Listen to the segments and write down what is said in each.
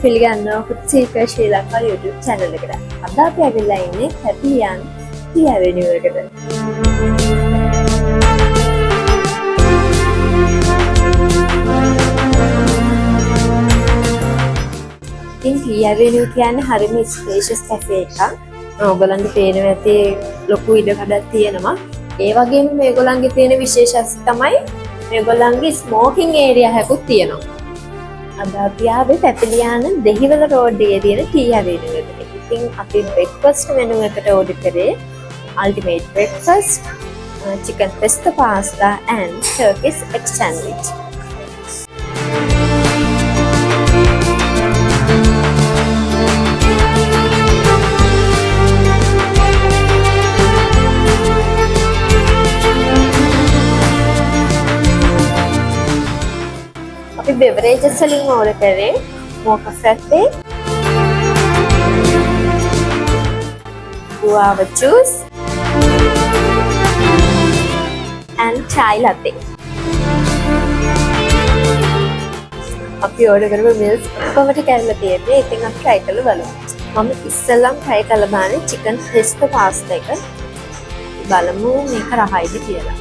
පිළිගන්නවා කුත්සීක ශ්‍රී Lanka YouTube channel එකට. අද අපි ඇවිල්ලා ඉන්නේ හැපියන් ටී ඇවෙනියු එකට. ඉතින් ටී ඇවෙනියු කියන්නේ හරිම ස්පේෂියස් කැෆේ එකක්. ඔයගොල්ලන්ට පේනවා ඇති ලොකු ඉඩකඩක් තියෙනවා. ඒ වගේම මේගොල්ලන්ගේ තියෙන විශේෂත්වය තමයි මේගොල්ලන්ගේ ස්මෝකින් ඒරියා එකකුත් තියෙනවා. අද අපි ආවේ පැපිලියාන දෙහිවල රෝඩ් එකේ තියෙන ටී ඇවෙනියු එකට. ඉතින් අපි බ්‍රෙක්ෆාස්ට් මෙනු එකට ඕඩර් කරේ ultimate breakfast, chicken pesto pasta and Turkish egg sandwich. අපි beverages වලින් ඕඩර් කරේ mocha frappe, guava juice and chai latte. අපි ඕඩර් කරපු meals කොහොමද කරලා තියෙන්නේ? ඉතින් අපි try කරලා බලමු. මම ඉස්සෙල්ලාම try කරලා බලන්නේ chicken pesto pasta එක. බලමු මේක රහයිද කියලා.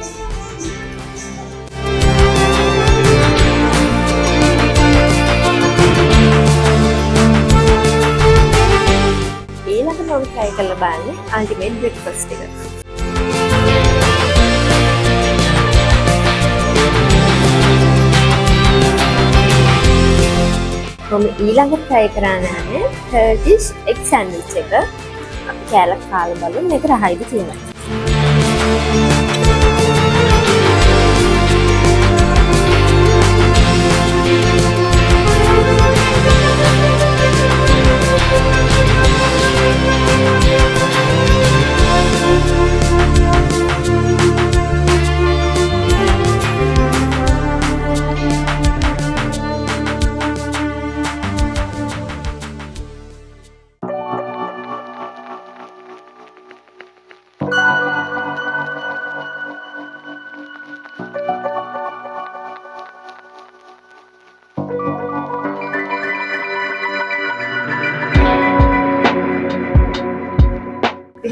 ඊළඟට මම try කරලා බලන්නේ ultimate breakfast එක. මම ඊළඟට try කරන්නේ Turkish egg sandwich එක. අපි කෑල්ලක් කාලා බලමු මේක රහයිද කියලා.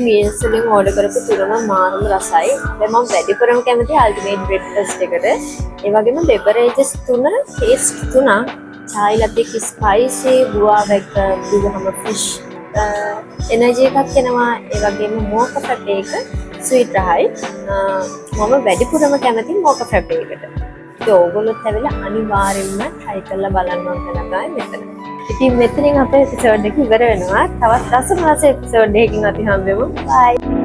meals වලින් ඕඩර් කරපු තුනම මානම රසයි. දැන් මම වැඩිපුරම කැමති ultimate breakfast එකට. ඒ වගේම beverages තුන taste තුනක් chai latte එක spicy, guava එක බිව්වම fish energy එකක් එනවා. ඒ වගේම mocha frappe එක sweet රහයි. මම වැඩිපුරම කැමති mocha frappe එකට. ඒක ඕගොල්ලොත් ඇවිල්ලා අනිවාර්යෙන්ම try කරලා බලන්න ඕන තමයි මෙතන. ඉතින් මෙතනින් අපේ එපිසෝඩ් එක ඉවර වෙනවා. තවත් රසමස එපිසෝඩ් එකකින් අපි හම්බෙමු. බයි.